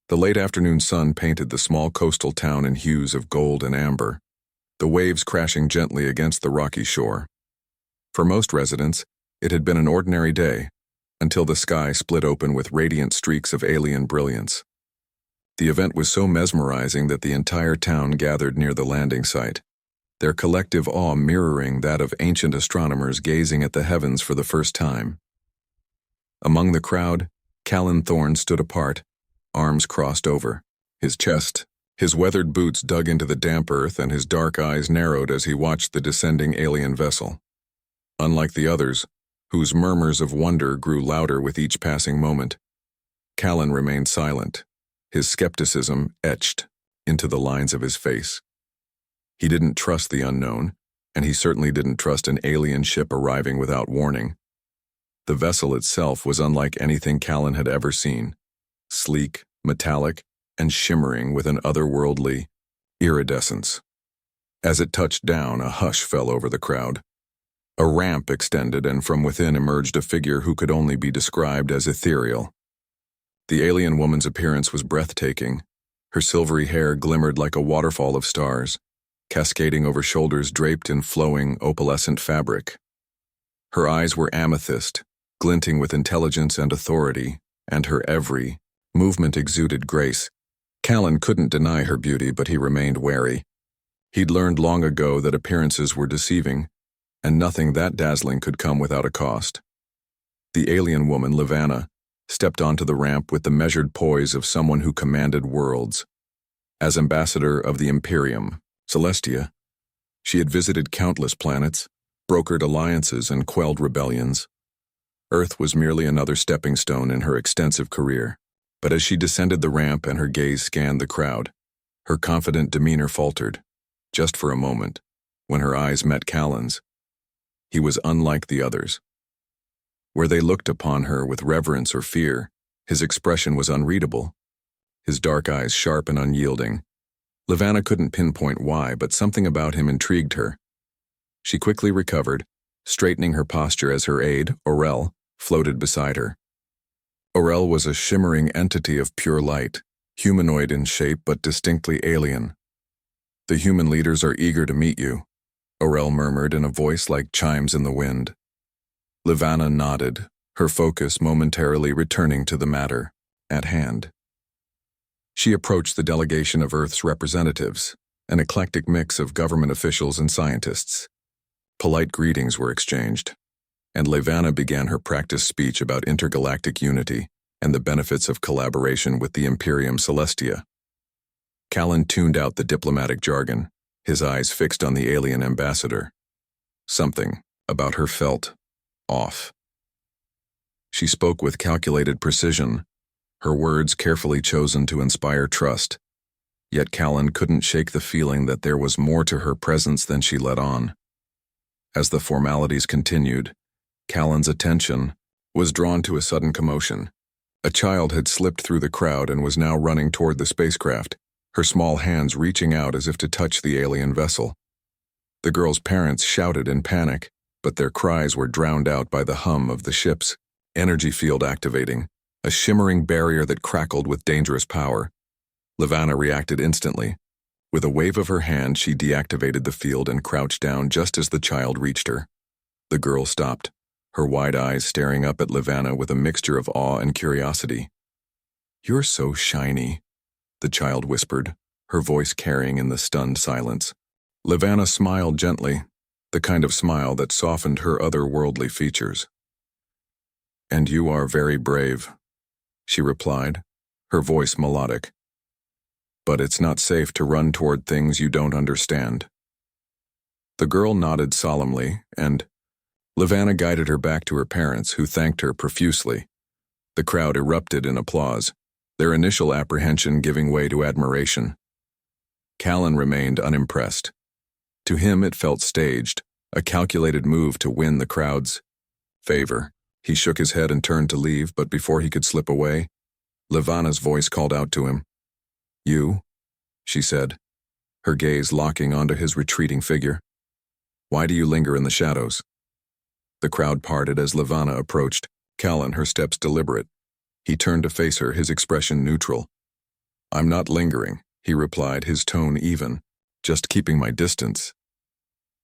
The late afternoon sun painted the small coastal town in hues of gold and amber, the waves crashing gently against the rocky shore. For most residents, it had been an ordinary day, until the sky split open with radiant streaks of alien brilliance. The event was so mesmerizing that the entire town gathered near the landing site, their collective awe mirroring that of ancient astronomers gazing at the heavens for the first time. Among the crowd, Callen Thorne stood apart, arms crossed over, his chest, his weathered boots dug into the damp earth, and his dark eyes narrowed as he watched the descending alien vessel. Unlike the others, whose murmurs of wonder grew louder with each passing moment, Callen remained silent, his skepticism etched into the lines of his face. He didn't trust the unknown, and he certainly didn't trust an alien ship arriving without warning. The vessel itself was unlike anything Callen had ever seen, sleek, metallic, and shimmering with an otherworldly iridescence. As it touched down, a hush fell over the crowd. A ramp extended, and from within emerged a figure who could only be described as ethereal. The alien woman's appearance was breathtaking. Her silvery hair glimmered like a waterfall of stars, cascading over shoulders draped in flowing, opalescent fabric. Her eyes were amethyst, glinting with intelligence and authority, and her every movement exuded grace. Callen couldn't deny her beauty, but he remained wary. He'd learned long ago that appearances were deceiving, and nothing that dazzling could come without a cost. The alien woman, Lyvanna, stepped onto the ramp with the measured poise of someone who commanded worlds. As ambassador of the Imperium, Celestia, she had visited countless planets, brokered alliances, and quelled rebellions. Earth was merely another stepping stone in her extensive career. But as she descended the ramp and her gaze scanned the crowd, her confident demeanor faltered, just for a moment, when her eyes met Callen's. He was unlike the others. Where they looked upon her with reverence or fear, his expression was unreadable, his dark eyes sharp and unyielding. Lyvanna couldn't pinpoint why, but something about him intrigued her. She quickly recovered, straightening her posture as her aide, Aurel, floated beside her. Aurel was a shimmering entity of pure light, humanoid in shape but distinctly alien. "The human leaders are eager to meet you," Aurel murmured in a voice like chimes in the wind. Lyvanna nodded, her focus momentarily returning to the matter at hand. She approached the delegation of Earth's representatives, an eclectic mix of government officials and scientists. Polite greetings were exchanged, and Lyvanna began her practice speech about intergalactic unity and the benefits of collaboration with the Imperium Celestia. Callen tuned out the diplomatic jargon, his eyes fixed on the alien ambassador. Something about her felt off. She spoke with calculated precision, her words carefully chosen to inspire trust, yet Callen couldn't shake the feeling that there was more to her presence than she let on. As the formalities continued, Callen's attention was drawn to a sudden commotion. A child had slipped through the crowd and was now running toward the spacecraft, her small hands reaching out as if to touch the alien vessel. The girl's parents shouted in panic, but their cries were drowned out by the hum of the ship's energy field activating, a shimmering barrier that crackled with dangerous power. Lyvanna reacted instantly. With a wave of her hand, she deactivated the field and crouched down just as the child reached her. The girl stopped, her wide eyes staring up at Lyvanna with a mixture of awe and curiosity. "You're so shiny," the child whispered, her voice carrying in the stunned silence. Lyvanna smiled gently, the kind of smile that softened her otherworldly features. "And you are very brave," she replied, her voice melodic. "But it's not safe to run toward things you don't understand." The girl nodded solemnly, and Lyvanna guided her back to her parents, who thanked her profusely. The crowd erupted in applause, their initial apprehension giving way to admiration. Callen remained unimpressed. To him it felt staged, a calculated move to win the crowd's favor. He shook his head and turned to leave, but before he could slip away, Lyvanna's voice called out to him. "You?" she said, her gaze locking onto his retreating figure. "Why do you linger in the shadows?" The crowd parted as Lyvanna approached, Callen, her steps deliberate. He turned to face her, his expression neutral. I'm not lingering, he replied, his tone even, just keeping my distance.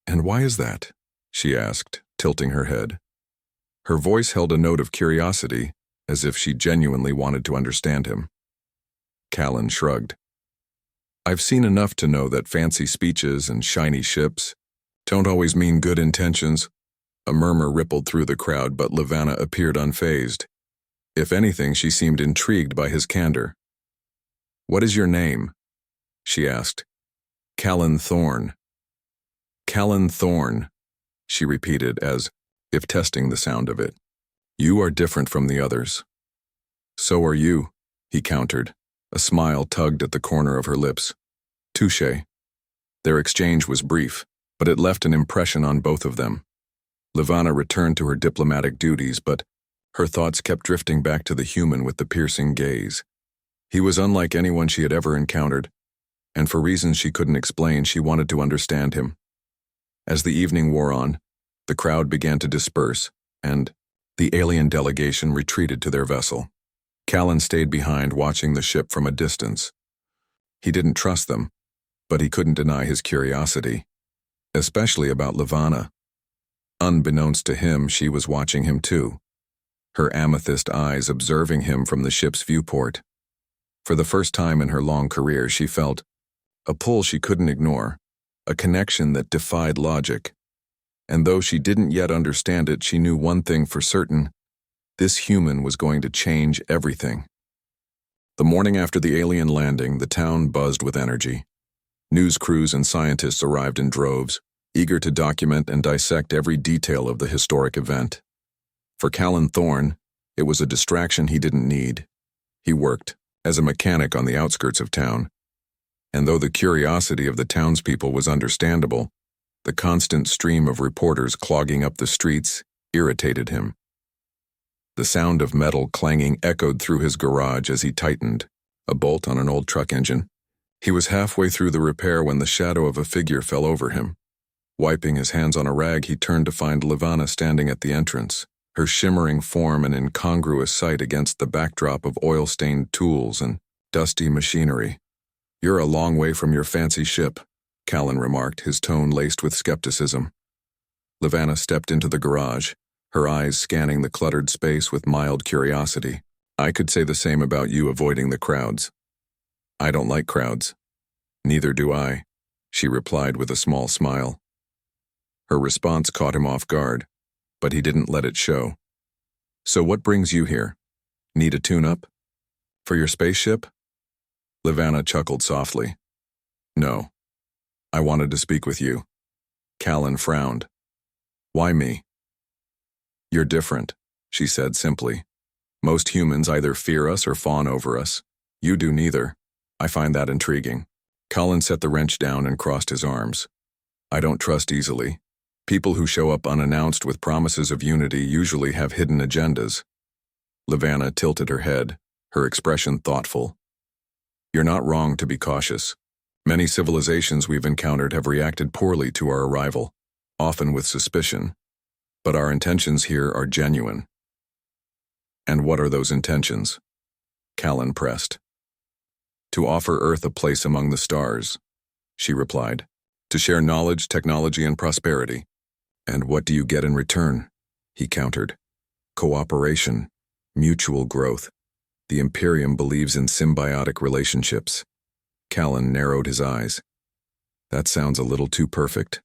And why is that? She asked, tilting her head. Her voice held a note of curiosity, as if she genuinely wanted to understand him. Callen shrugged. I've seen enough to know that fancy speeches and shiny ships don't always mean good intentions. A murmur rippled through the crowd, but Lyvanna appeared unfazed. If anything, she seemed intrigued by his candor. What is your name? She asked. Callen Thorne. Callen Thorne, she repeated as if testing the sound of it. You are different from the others. So are you, he countered. A smile tugged at the corner of her lips. Touché. Their exchange was brief, but it left an impression on both of them. Lyvanna returned to her diplomatic duties, but her thoughts kept drifting back to the human with the piercing gaze. He was unlike anyone she had ever encountered, and for reasons she couldn't explain, she wanted to understand him. As the evening wore on, the crowd began to disperse, and the alien delegation retreated to their vessel. Callen stayed behind, watching the ship from a distance. He didn't trust them, but he couldn't deny his curiosity, especially about Lyvanna. Unbeknownst to him, she was watching him too, her amethyst eyes observing him from the ship's viewport. For the first time in her long career, she felt a pull she couldn't ignore, a connection that defied logic. And though she didn't yet understand it, she knew one thing for certain: this human was going to change everything. The morning after the alien landing, the town buzzed with energy. News crews and scientists arrived in droves, eager to document and dissect every detail of the historic event. For Callen Thorne, it was a distraction he didn't need. He worked as a mechanic on the outskirts of town, and though the curiosity of the townspeople was understandable, the constant stream of reporters clogging up the streets irritated him. The sound of metal clanging echoed through his garage as he tightened a bolt on an old truck engine. He was halfway through the repair when the shadow of a figure fell over him. Wiping his hands on a rag, he turned to find Lyvanna standing at the entrance, her shimmering form an incongruous sight against the backdrop of oil-stained tools and dusty machinery. You're a long way from your fancy ship, Callen remarked, his tone laced with skepticism. Lyvanna stepped into the garage, her eyes scanning the cluttered space with mild curiosity. I could say the same about you avoiding the crowds. I don't like crowds. Neither do I, she replied with a small smile. Her response caught him off guard, but he didn't let it show. So what brings you here? Need a tune-up? For your spaceship? Lyvanna chuckled softly. No. I wanted to speak with you. Callen frowned. Why me? You're different, she said simply. Most humans either fear us or fawn over us. You do neither. I find that intriguing. Callen set the wrench down and crossed his arms. I don't trust easily. People who show up unannounced with promises of unity usually have hidden agendas. Lyvanna tilted her head, her expression thoughtful. You're not wrong to be cautious. Many civilizations we've encountered have reacted poorly to our arrival, often with suspicion. But our intentions here are genuine. And what are those intentions? Callen pressed. To offer Earth a place among the stars, she replied. To share knowledge, technology, and prosperity. And what do you get in return? He countered. Cooperation, mutual growth. The Imperium believes in symbiotic relationships. Callen narrowed his eyes. That sounds a little too perfect.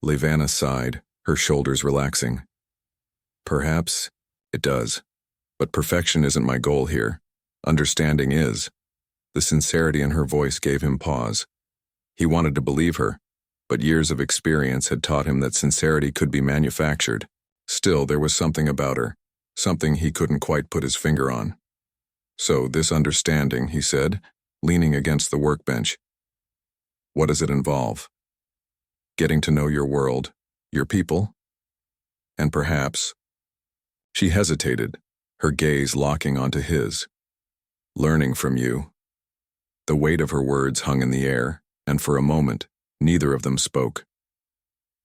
Lyvanna sighed, her shoulders relaxing. Perhaps it does, but perfection isn't my goal here. Understanding is. The sincerity in her voice gave him pause. He wanted to believe her, but years of experience had taught him that sincerity could be manufactured. Still, there was something about her, something he couldn't quite put his finger on. So, this understanding, he said, leaning against the workbench. What does it involve? Getting to know your world, your people? And perhaps... She hesitated, her gaze locking onto his. Learning from you. The weight of her words hung in the air, and for a moment, neither of them spoke.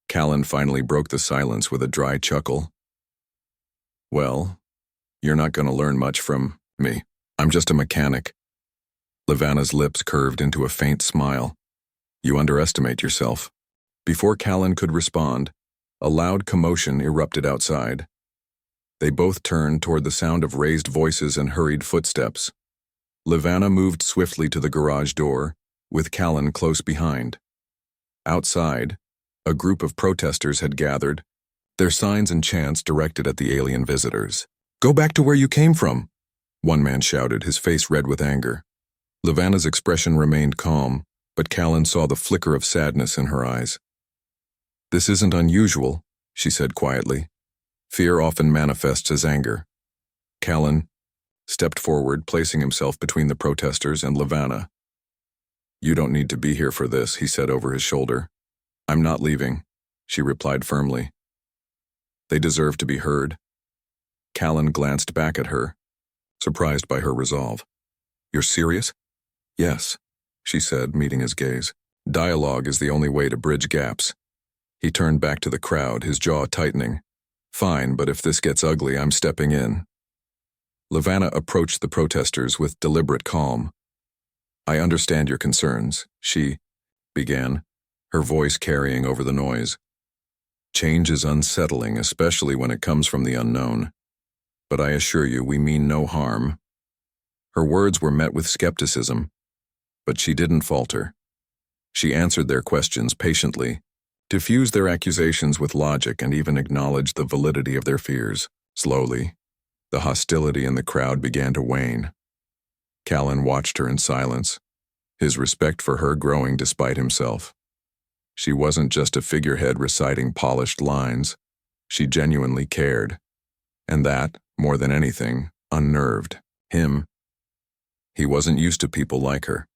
Callen finally broke the silence with a dry chuckle. Well, you're not going to learn much from me. I'm just a mechanic. Lyvanna's lips curved into a faint smile. You underestimate yourself. Before Callen could respond, a loud commotion erupted outside. They both turned toward the sound of raised voices and hurried footsteps. Lyvanna moved swiftly to the garage door, with Callen close behind. Outside, a group of protesters had gathered, their signs and chants directed at the alien visitors. "Go back to where you came from," one man shouted, his face red with anger. Lyvanna's expression remained calm, but Callen saw the flicker of sadness in her eyes. "This isn't unusual," she said quietly. "Fear often manifests as anger." Callen stepped forward, placing himself between the protesters and Lyvanna. "You don't need to be here for this," he said over his shoulder. "I'm not leaving," she replied firmly. They deserve to be heard. Callen glanced back at her, surprised by her resolve. "You're serious?" "Yes," she said, meeting his gaze. "Dialogue is the only way to bridge gaps." He turned back to the crowd, his jaw tightening. "Fine, but if this gets ugly, I'm stepping in." Lyvanna approached the protesters with deliberate calm. "I understand your concerns," she began, her voice carrying over the noise. "Change is unsettling, especially when it comes from the unknown. But I assure you, we mean no harm." Her words were met with skepticism, but she didn't falter. She answered their questions patiently, diffused their accusations with logic, and even acknowledged the validity of their fears. Slowly, the hostility in the crowd began to wane. Callen watched her in silence, his respect for her growing despite himself. She wasn't just a figurehead reciting polished lines. She genuinely cared. And that, more than anything, unnerved him. He wasn't used to people like her.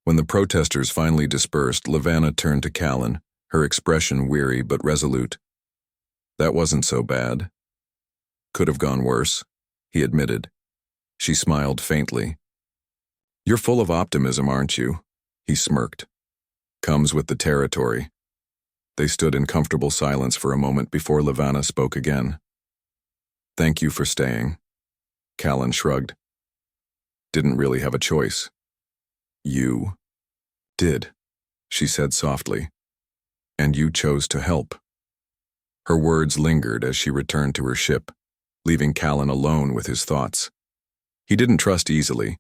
When the protesters finally dispersed, Lyvanna turned to Callen, her expression weary but resolute. "That wasn't so bad. Could have gone worse," he admitted. She smiled faintly. "You're full of optimism, aren't you?" he smirked. "Comes with the territory." They stood in comfortable silence for a moment before Lyvanna spoke again. "Thank you for staying." Callen shrugged. "Didn't really have a choice." "You did," she said softly. "And you chose to help." Her words lingered as she returned to her ship, leaving Callen alone with his thoughts. He didn't trust easily,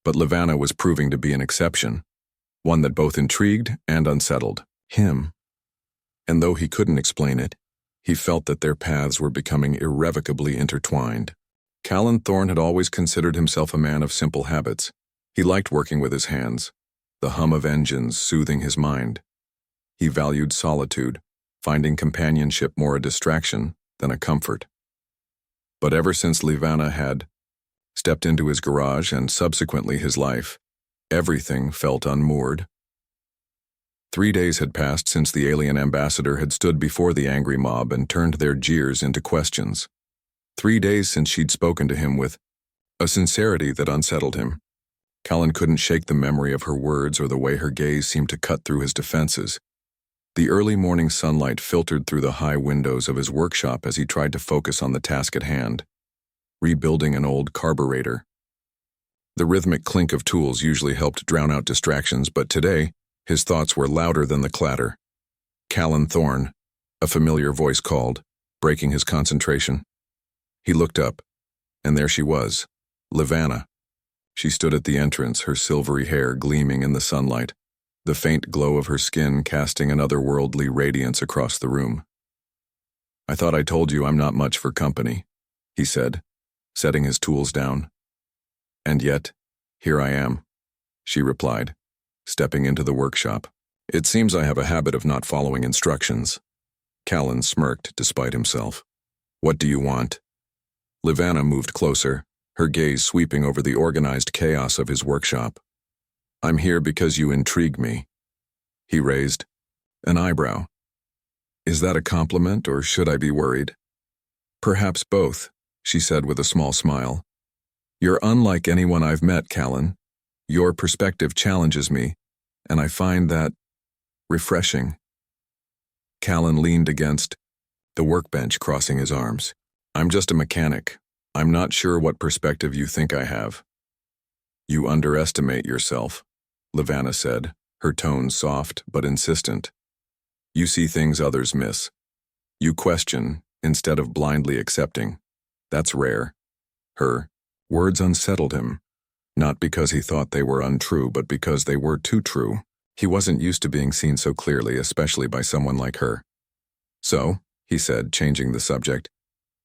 but Lyvanna was proving to be an exception, one that both intrigued and unsettled him. And though he couldn't explain it, he felt that their paths were becoming irrevocably intertwined. Callen Thorne had always considered himself a man of simple habits. He liked working with his hands, the hum of engines soothing his mind. He valued solitude, finding companionship more a distraction than a comfort. But ever since Lyvanna had stepped into his garage and subsequently his life, everything felt unmoored. 3 days had passed since the alien ambassador had stood before the angry mob and turned their jeers into questions. 3 days since she'd spoken to him with a sincerity that unsettled him. Callen couldn't shake the memory of her words or the way her gaze seemed to cut through his defenses. The early morning sunlight filtered through the high windows of his workshop as he tried to focus on the task at hand, rebuilding an old carburetor. The rhythmic clink of tools usually helped drown out distractions, but today, his thoughts were louder than the clatter. "Callen Thorne," a familiar voice called, breaking his concentration. He looked up, and there she was, Lyvanna. She stood at the entrance, her silvery hair gleaming in the sunlight, the faint glow of her skin casting an otherworldly radiance across the room. "I thought I told you I'm not much for company," he said, setting his tools down. "And yet, here I am," she replied, stepping into the workshop. "It seems I have a habit of not following instructions." Callen smirked despite himself. "What do you want?" Lyvanna moved closer, her gaze sweeping over the organized chaos of his workshop. "I'm here because you intrigue me." He raised an eyebrow. "Is that a compliment, or should I be worried?" "Perhaps both," she said with a small smile. "You're unlike anyone I've met, Callen. Your perspective challenges me, and I find that refreshing." Callen leaned against the workbench, crossing his arms. "I'm just a mechanic. I'm not sure what perspective you think I have." You underestimate yourself, Lyvanna said, her tone soft but insistent. You see things others miss. You question, instead of blindly accepting. That's rare. Her words unsettled him, not because he thought they were untrue, but because they were too true. He wasn't used to being seen so clearly, especially by someone like her. So, he said, changing the subject,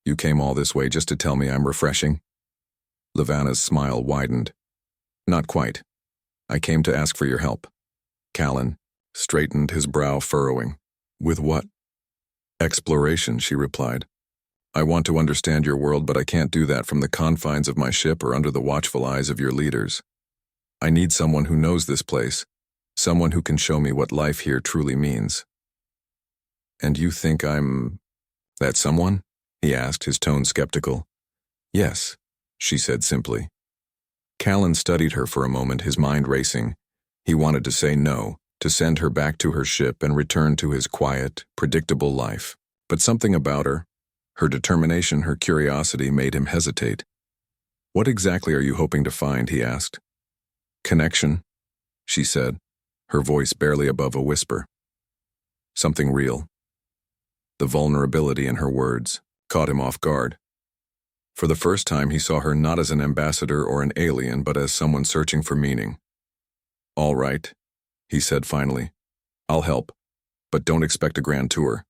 you came all this way just to tell me I'm refreshing? Lyvanna's smile widened. Not quite. I came to ask for your help. Callen straightened, his brow furrowing. With what? Exploration, she replied. I want to understand your world, but I can't do that from the confines of my ship or under the watchful eyes of your leaders. I need someone who knows this place, someone who can show me what life here truly means. And you think I'm that someone? He asked, his tone skeptical. Yes, she said simply. Callen studied her for a moment, his mind racing. He wanted to say no, to send her back to her ship and return to his quiet, predictable life. But something about her determination, her curiosity, made him hesitate. What exactly are you hoping to find? He asked. Connection, she said, her voice barely above a whisper. Something real. The vulnerability in her words caught him off guard. For the first time, he saw her not as an ambassador or an alien, but as someone searching for meaning. All right, he said finally. I'll help, but don't expect a grand tour.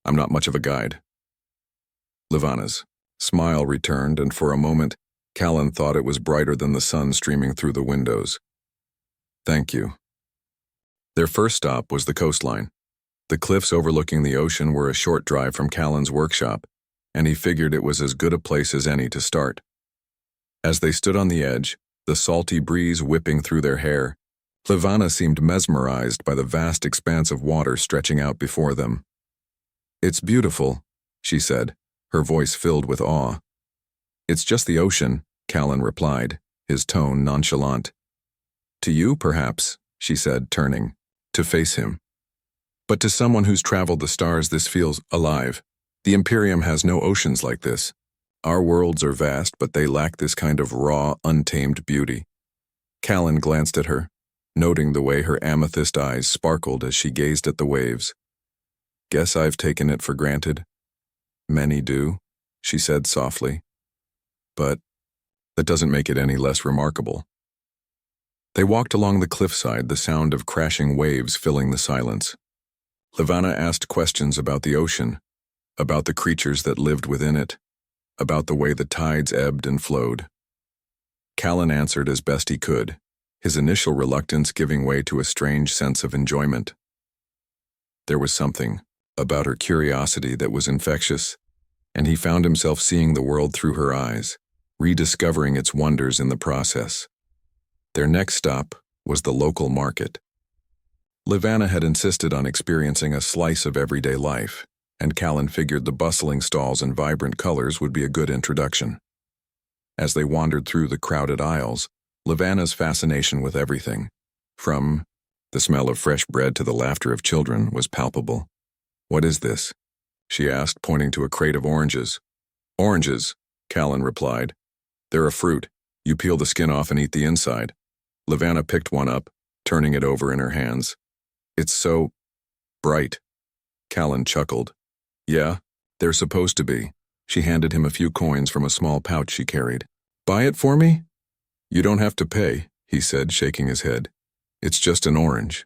I'm not much of a guide. Lyvanna's smile returned, and for a moment, Callen thought it was brighter than the sun streaming through the windows. Thank you. Their first stop was the coastline. The cliffs overlooking the ocean were a short drive from Callen's workshop, and he figured it was as good a place as any to start. As they stood on the edge, the salty breeze whipping through their hair, Lyvanna seemed mesmerized by the vast expanse of water stretching out before them. It's beautiful, she said, her voice filled with awe. It's just the ocean, Callen replied, his tone nonchalant. To you, perhaps, she said, turning to face him. But to someone who's traveled the stars, this feels alive. The Imperium has no oceans like this. Our worlds are vast, but they lack this kind of raw, untamed beauty. Callen glanced at her, noting the way her amethyst eyes sparkled as she gazed at the waves. Guess I've taken it for granted. Many do, she said softly. But that doesn't make it any less remarkable. They walked along the cliffside, the sound of crashing waves filling the silence. Lyvanna asked questions about the ocean, about the creatures that lived within it, about the way the tides ebbed and flowed. Callen answered as best he could, his initial reluctance giving way to a strange sense of enjoyment. There was something about her curiosity that was infectious, and he found himself seeing the world through her eyes, rediscovering its wonders in the process. Their next stop was the local market. Lyvanna had insisted on experiencing a slice of everyday life, and Callen figured the bustling stalls and vibrant colors would be a good introduction. As they wandered through the crowded aisles, Lyvanna's fascination with everything, from the smell of fresh bread to the laughter of children, was palpable. What is this? She asked, pointing to a crate of oranges. Oranges, Callen replied. They're a fruit. You peel the skin off and eat the inside. Lyvanna picked one up, turning it over in her hands. It's so bright. Callen chuckled. Yeah, they're supposed to be. She handed him a few coins from a small pouch she carried. Buy it for me? You don't have to pay, he said, shaking his head. It's just an orange.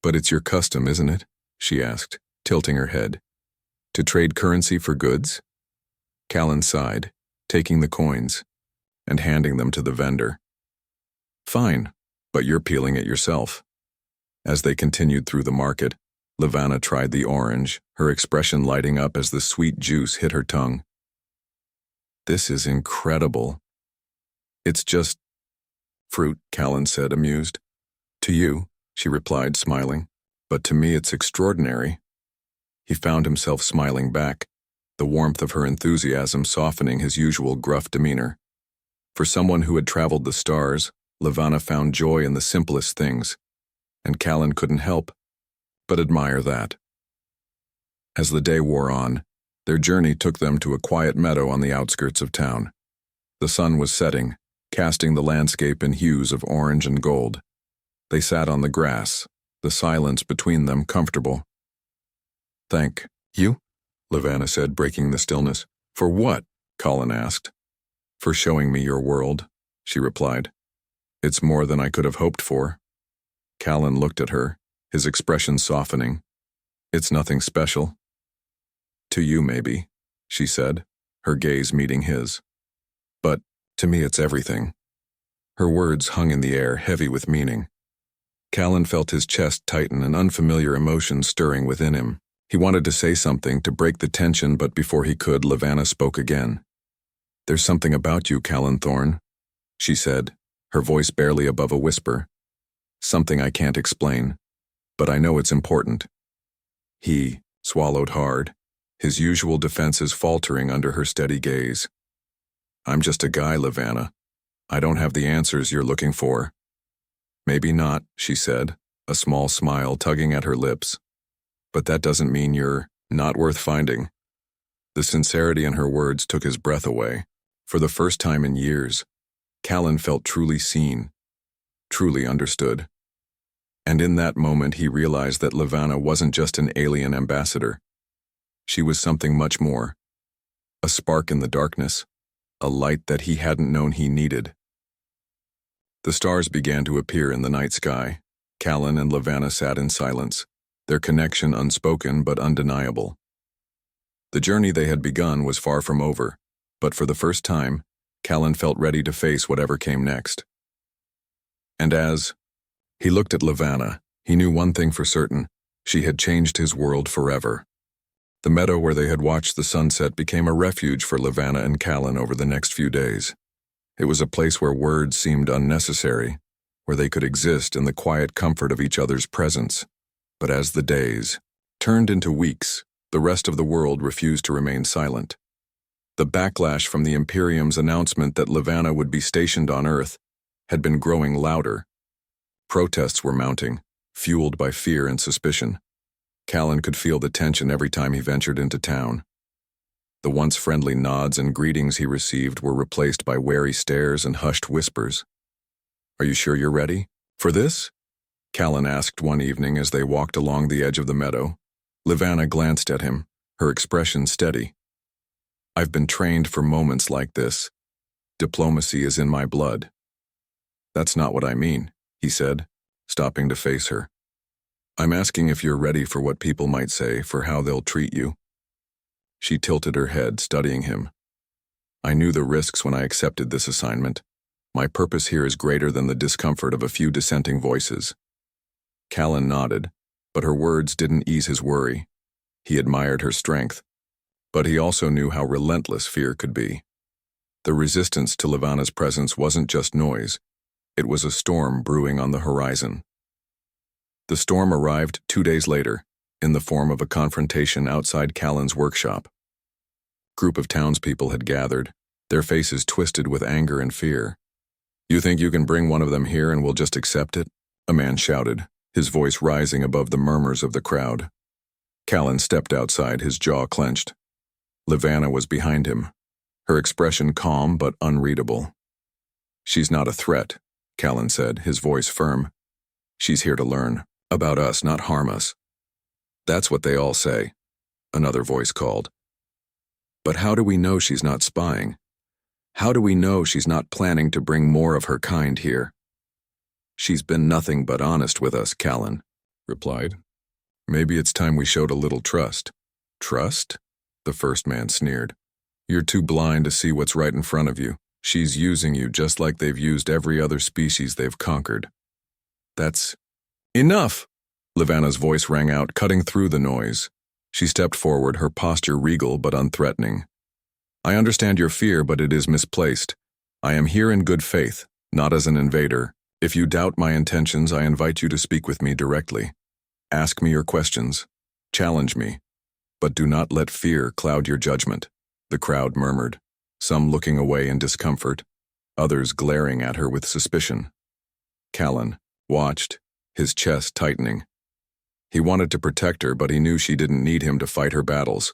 But it's your custom, isn't it? She asked, tilting her head. To trade currency for goods? Callen sighed, taking the coins and handing them to the vendor. Fine, but you're peeling it yourself. As they continued through the market, Lyvanna tried the orange, her expression lighting up as the sweet juice hit her tongue. This is incredible. It's just fruit, Callen said, amused. To you, she replied, smiling, but to me it's extraordinary. He found himself smiling back, the warmth of her enthusiasm softening his usual gruff demeanor. For someone who had traveled the stars, Lyvanna found joy in the simplest things, and Callen couldn't help but admire that. As the day wore on, their journey took them to a quiet meadow on the outskirts of town. The sun was setting, casting the landscape in hues of orange and gold. They sat on the grass, the silence between them comfortable. "Thank you," Lyvanna said, breaking the stillness. "For what?" Callen asked. "For showing me your world," she replied. "It's more than I could have hoped for." Callen looked at her, his expression softening. "It's nothing special." "To you, maybe," she said, her gaze meeting his. "But to me it's everything." Her words hung in the air, heavy with meaning. Callen felt his chest tighten, an unfamiliar emotion stirring within him. He wanted to say something, to break the tension, but before he could, Lyvanna spoke again. "There's something about you, Callen Thorne," she said, her voice barely above a whisper. "Something I can't explain, but I know it's important." He swallowed hard, his usual defenses faltering under her steady gaze. "I'm just a guy, Lyvanna. I don't have the answers you're looking for." "Maybe not," she said, a small smile tugging at her lips. "But that doesn't mean you're not worth finding." The sincerity in her words took his breath away. For the first time in years, Callen felt truly seen, truly understood. And in that moment he realized that Lyvanna wasn't just an alien ambassador. She was something much more. A spark in the darkness, a light that he hadn't known he needed. The stars began to appear in the night sky. Callen and Lyvanna sat in silence, their connection unspoken but undeniable. The journey they had begun was far from over, but for the first time, Callen felt ready to face whatever came next. And as he looked at Lyvanna, he knew one thing for certain: she had changed his world forever. The meadow where they had watched the sunset became a refuge for Lyvanna and Callen over the next few days. It was a place where words seemed unnecessary, where they could exist in the quiet comfort of each other's presence. But as the days turned into weeks, the rest of the world refused to remain silent. The backlash from the Imperium's announcement that Lyvanna would be stationed on Earth had been growing louder. Protests were mounting, fueled by fear and suspicion. Callen could feel the tension every time he ventured into town. The once friendly nods and greetings he received were replaced by wary stares and hushed whispers. "Are you sure you're ready for this?" Callen asked one evening as they walked along the edge of the meadow. Lyvanna glanced at him, her expression steady. "I've been trained for moments like this. Diplomacy is in my blood." "That's not what I mean," he said, stopping to face her. "I'm asking if you're ready for what people might say, for how they'll treat you." She tilted her head, studying him. "I knew the risks when I accepted this assignment. My purpose here is greater than the discomfort of a few dissenting voices." Callen nodded, but her words didn't ease his worry. He admired her strength, but he also knew how relentless fear could be. The resistance to Lyvanna's presence wasn't just noise. It was a storm brewing on the horizon. The storm arrived 2 days later, in the form of a confrontation outside Callen's workshop. A group of townspeople had gathered, their faces twisted with anger and fear. "You think you can bring one of them here and we'll just accept it?" a man shouted, his voice rising above the murmurs of the crowd. Callen stepped outside, his jaw clenched. Lyvanna was behind him, her expression calm but unreadable. "She's not a threat," Callen said, his voice firm. "She's here to learn about us, not harm us." "That's what they all say," another voice called. "But how do we know she's not spying? How do we know she's not planning to bring more of her kind here?" "She's been nothing but honest with us," Callen replied. "Maybe it's time we showed a little trust." "Trust?" the first man sneered. "You're too blind to see what's right in front of you. She's using you just like they've used every other species they've conquered." "That's enough!" Lyvanna's voice rang out, cutting through the noise. She stepped forward, her posture regal but unthreatening. "I understand your fear, but it is misplaced. I am here in good faith, not as an invader. If you doubt my intentions, I invite you to speak with me directly. Ask me your questions. Challenge me. But do not let fear cloud your judgment." The crowd murmured, some looking away in discomfort, others glaring at her with suspicion. Callen watched, his chest tightening. He wanted to protect her, but he knew she didn't need him to fight her battles.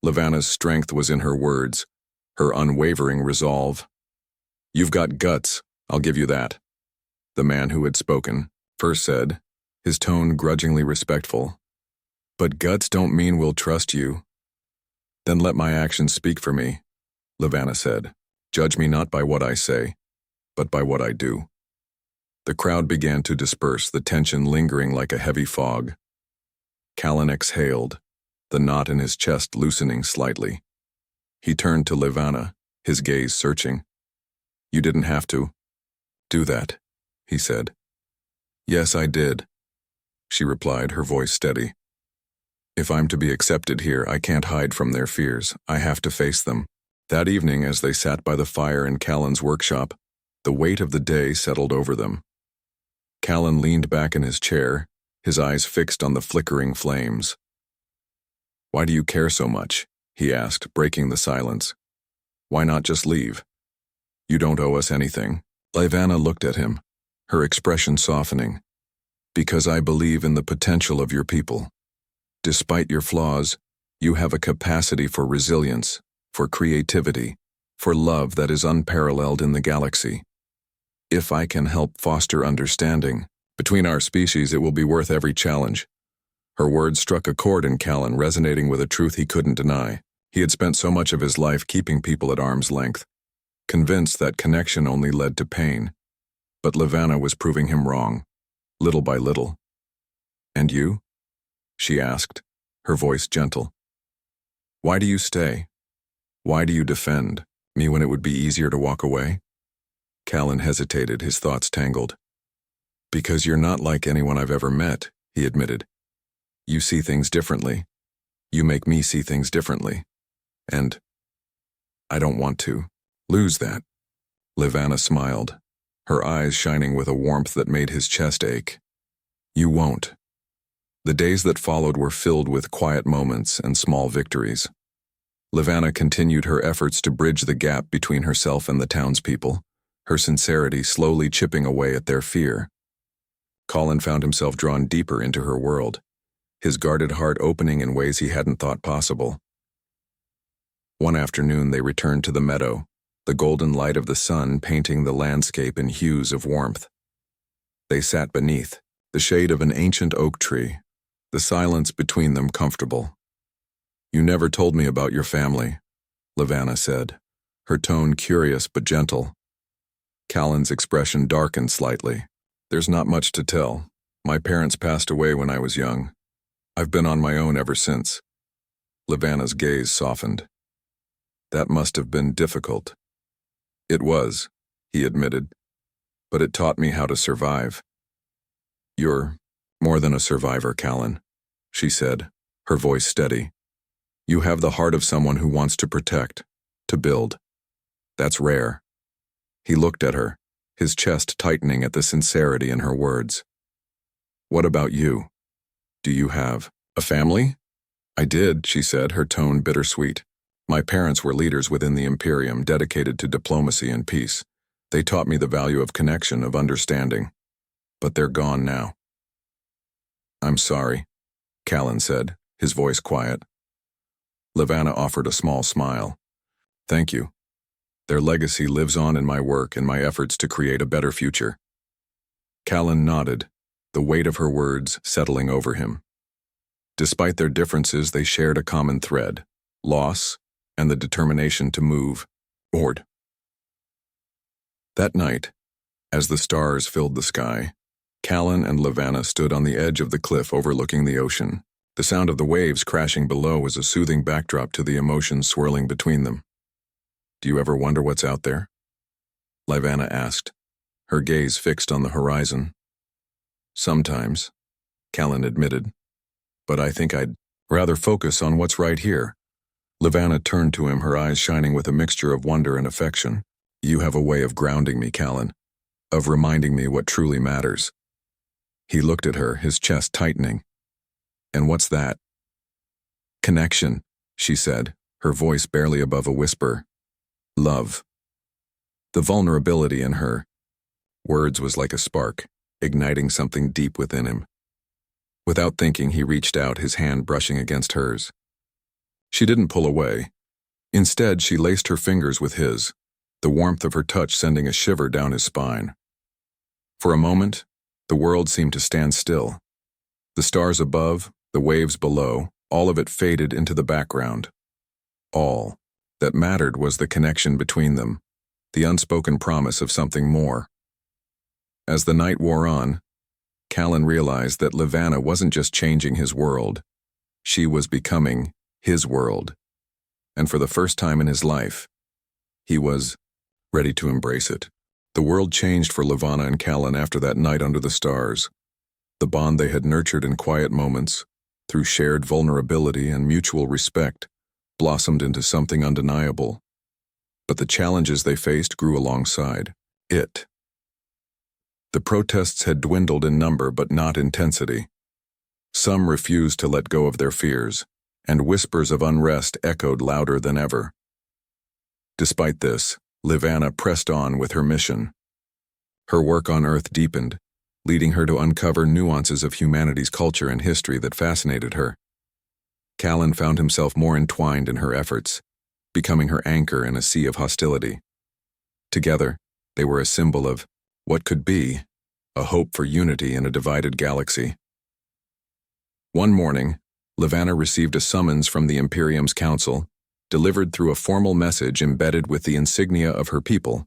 Lyvanna's strength was in her words, her unwavering resolve. You've got guts, I'll give you that. The man who had spoken first said, his tone grudgingly respectful. But guts don't mean we'll trust you. Then let my actions speak for me, Lyvanna said. Judge me not by what I say, but by what I do. The crowd began to disperse, the tension lingering like a heavy fog. Callen exhaled, the knot in his chest loosening slightly. He turned to Lyvanna, his gaze searching. You didn't have to do that, he said. Yes, I did, she replied, her voice steady. If I'm to be accepted here, I can't hide from their fears. I have to face them. That evening, as they sat by the fire in Callen's workshop, the weight of the day settled over them. Callen leaned back in his chair, his eyes fixed on the flickering flames. Why do you care so much? He asked, breaking the silence. Why not just leave? You don't owe us anything. Lyvanna looked at him, her expression softening. Because I believe in the potential of your people. Despite your flaws, you have a capacity for resilience, for creativity, for love that is unparalleled in the galaxy. If I can help foster understanding between our species, it will be worth every challenge. Her words struck a chord in Callen, resonating with a truth he couldn't deny. He had spent so much of his life keeping people at arm's length, convinced that connection only led to pain. But Lyvanna was proving him wrong, little by little. And you? She asked, her voice gentle. Why do you stay? Why do you defend me when it would be easier to walk away? Callen hesitated, his thoughts tangled. Because you're not like anyone I've ever met, he admitted. You see things differently. You make me see things differently. And I don't want to lose that. Lyvanna smiled, her eyes shining with a warmth that made his chest ache. You won't. The days that followed were filled with quiet moments and small victories. Lyvanna continued her efforts to bridge the gap between herself and the townspeople, her sincerity slowly chipping away at their fear. Callen found himself drawn deeper into her world, his guarded heart opening in ways he hadn't thought possible. One afternoon they returned to the meadow, the golden light of the sun painting the landscape in hues of warmth. They sat beneath the shade of an ancient oak tree, the silence between them comfortable. You never told me about your family, Lyvanna said, her tone curious but gentle. Callen's expression darkened slightly. There's not much to tell. My parents passed away when I was young. I've been on my own ever since. Lyvanna's gaze softened. That must have been difficult. It was, he admitted, but it taught me how to survive. You're more than a survivor, Callen, she said, her voice steady. You have the heart of someone who wants to protect, to build. That's rare. He looked at her, his chest tightening at the sincerity in her words. What about you? Do you have a family? I did, she said, her tone bittersweet. My parents were leaders within the Imperium, dedicated to diplomacy and peace. They taught me the value of connection, of understanding. But they're gone now. I'm sorry, Callen said, his voice quiet. Lyvanna offered a small smile. Thank you. Their legacy lives on in my work and my efforts to create a better future. Callen nodded, the weight of her words settling over him. Despite their differences, they shared a common thread, loss and the determination to move forward. That night, as the stars filled the sky, Callen and Lyvanna stood on the edge of the cliff overlooking the ocean. The sound of the waves crashing below was a soothing backdrop to the emotions swirling between them. Do you ever wonder what's out there? Lyvanna asked, her gaze fixed on the horizon. Sometimes, Callen admitted, but I think I'd rather focus on what's right here. Lyvanna turned to him, her eyes shining with a mixture of wonder and affection. You have a way of grounding me, Callen, of reminding me what truly matters. He looked at her, his chest tightening. And what's that? Connection, she said, her voice barely above a whisper. Love. The vulnerability in her words was like a spark, igniting something deep within him. Without thinking, he reached out, his hand brushing against hers. She didn't pull away. Instead, she laced her fingers with his, the warmth of her touch sending a shiver down his spine. For a moment, the world seemed to stand still. The stars above, the waves below, all of it faded into the background. All that mattered was the connection between them, the unspoken promise of something more. As the night wore on, Callen realized that Lyvanna wasn't just changing his world, she was becoming his world. And for the first time in his life, he was ready to embrace it. The world changed for Lyvanna and Callen after that night under the stars. The bond they had nurtured in quiet moments, through shared vulnerability and mutual respect, blossomed into something undeniable. But the challenges they faced grew alongside it. The protests had dwindled in number but not intensity. Some refused to let go of their fears, and whispers of unrest echoed louder than ever. Despite this, Lyvanna pressed on with her mission. Her work on Earth deepened, leading her to uncover nuances of humanity's culture and history that fascinated her. Callen found himself more entwined in her efforts, becoming her anchor in a sea of hostility. Together, they were a symbol of what could be, a hope for unity in a divided galaxy. One morning, Lyvanna received a summons from the Imperium's council, delivered through a formal message embedded with the insignia of her people.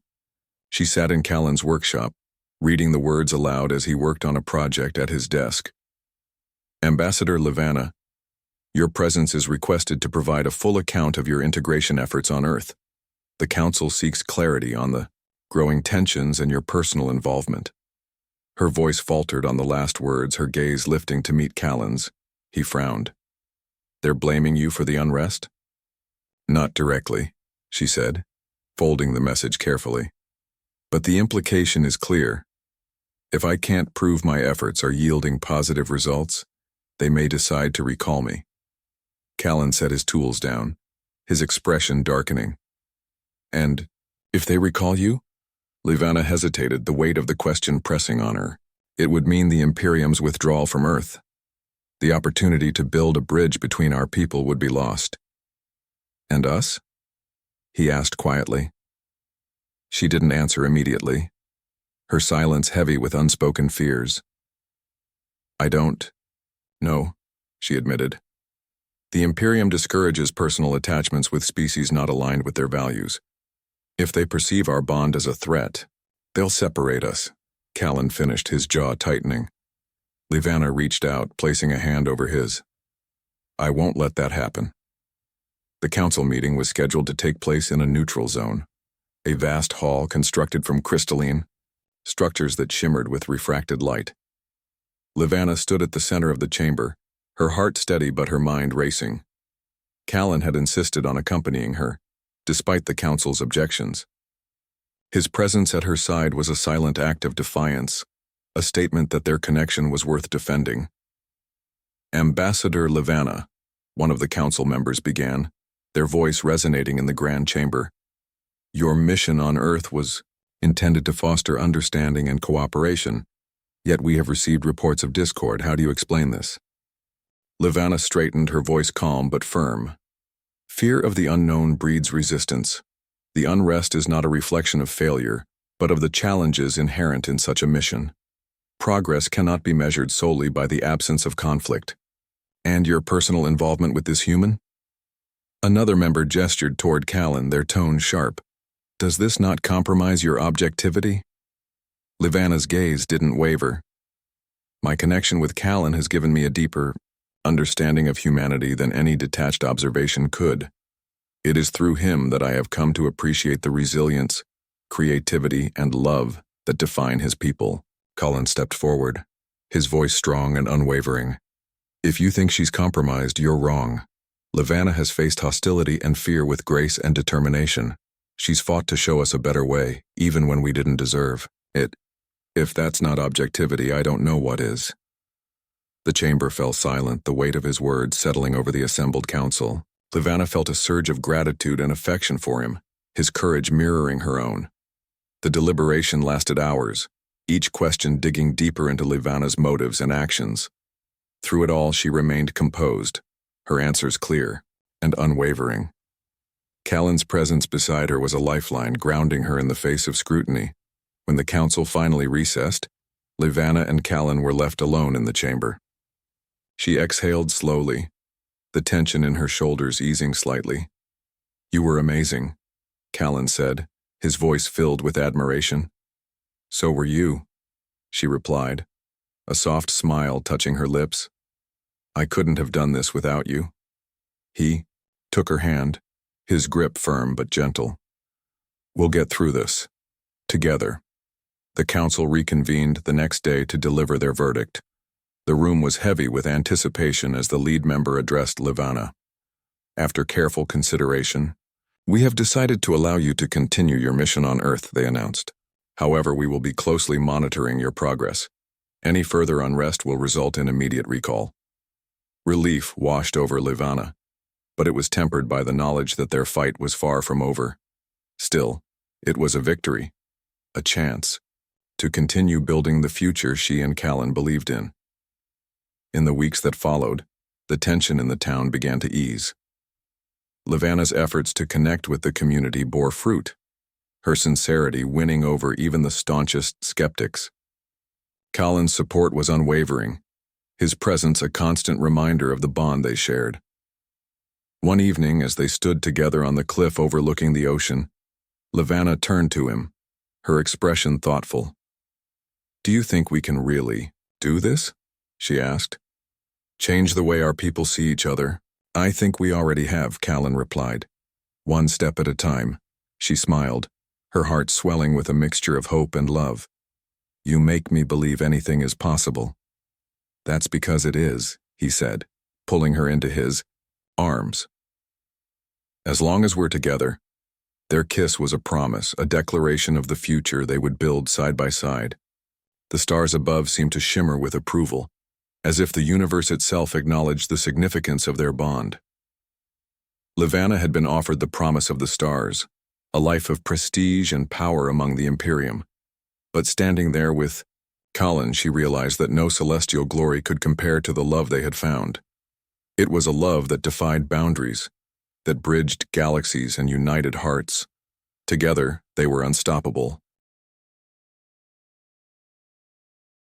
She sat in Callen's workshop, reading the words aloud as he worked on a project at his desk. Ambassador Lyvanna, your presence is requested to provide a full account of your integration efforts on Earth. The Council seeks clarity on the growing tensions and your personal involvement. Her voice faltered on the last words, her gaze lifting to meet Callen's. He frowned. They're blaming you for the unrest? Not directly, she said, folding the message carefully. But the implication is clear. If I can't prove my efforts are yielding positive results, they may decide to recall me. Callen set his tools down, his expression darkening. And if they recall you? Lyvanna hesitated, the weight of the question pressing on her. It would mean the Imperium's withdrawal from Earth. The opportunity to build a bridge between our people would be lost. And us? He asked quietly. She didn't answer immediately, her silence heavy with unspoken fears. I don't know, she admitted. The Imperium discourages personal attachments with species not aligned with their values. If they perceive our bond as a threat, they'll separate us. Callen finished, his jaw tightening. Lyvanna reached out, placing a hand over his. I won't let that happen. The council meeting was scheduled to take place in a neutral zone, a vast hall constructed from crystalline structures that shimmered with refracted light. Lyvanna stood at the center of the chamber, her heart steady but her mind racing. Callen had insisted on accompanying her, despite the council's objections. His presence at her side was a silent act of defiance, a statement that their connection was worth defending. Ambassador Lyvanna, one of the council members began, their voice resonating in the grand chamber. Your mission on Earth was intended to foster understanding and cooperation, yet we have received reports of discord. How do you explain this? Lyvanna straightened, her voice calm but firm. Fear of the unknown breeds resistance. The unrest is not a reflection of failure, but of the challenges inherent in such a mission. Progress cannot be measured solely by the absence of conflict. And your personal involvement with this human? Another member gestured toward Callen, their tone sharp. Does this not compromise your objectivity? Lyvanna's gaze didn't waver. My connection with Callen has given me a deeper understanding of humanity than any detached observation could. It is through him that I have come to appreciate the resilience, creativity, and love that define his people. Callen stepped forward, his voice strong and unwavering. If you think she's compromised, you're wrong. Lyvanna has faced hostility and fear with grace and determination. She's fought to show us a better way, even when we didn't deserve it. If that's not objectivity, I don't know what is. The chamber fell silent, the weight of his words settling over the assembled council. Lyvanna felt a surge of gratitude and affection for him, his courage mirroring her own. The deliberation lasted hours, each question digging deeper into Lyvanna's motives and actions. Through it all, she remained composed, her answers clear and unwavering. Callen's presence beside her was a lifeline, grounding her in the face of scrutiny. When the council finally recessed, Lyvanna and Callen were left alone in the chamber. She exhaled slowly, the tension in her shoulders easing slightly. "You were amazing," Callen said, his voice filled with admiration. "So were you," she replied, a soft smile touching her lips. "I couldn't have done this without you." He took her hand, his grip firm but gentle. "We'll get through this. Together." The council reconvened the next day to deliver their verdict. The room was heavy with anticipation as the lead member addressed Lyvanna. "After careful consideration, we have decided to allow you to continue your mission on Earth," they announced. "However, we will be closely monitoring your progress. Any further unrest will result in immediate recall." Relief washed over Lyvanna, but it was tempered by the knowledge that their fight was far from over. Still, it was a victory, a chance, to continue building the future she and Callen believed in. In the weeks that followed, the tension in the town began to ease. Lyvanna's efforts to connect with the community bore fruit, her sincerity winning over even the staunchest skeptics. Callen's support was unwavering, his presence a constant reminder of the bond they shared. One evening, as they stood together on the cliff overlooking the ocean, Lyvanna turned to him, her expression thoughtful. "Do you think we can really do this?" she asked. "Change the way our people see each other?" "I think we already have," Callen replied. "One step at a time." She smiled, her heart swelling with a mixture of hope and love. "You make me believe anything is possible." "That's because it is," he said, pulling her into his arms. "As long as we're together." Their kiss was a promise, a declaration of the future they would build side by side. The stars above seemed to shimmer with approval, as if the universe itself acknowledged the significance of their bond. Lyvanna had been offered the promise of the stars, a life of prestige and power among the Imperium. But standing there with Callen, she realized that no celestial glory could compare to the love they had found. It was a love that defied boundaries, that bridged galaxies and united hearts. Together, they were unstoppable,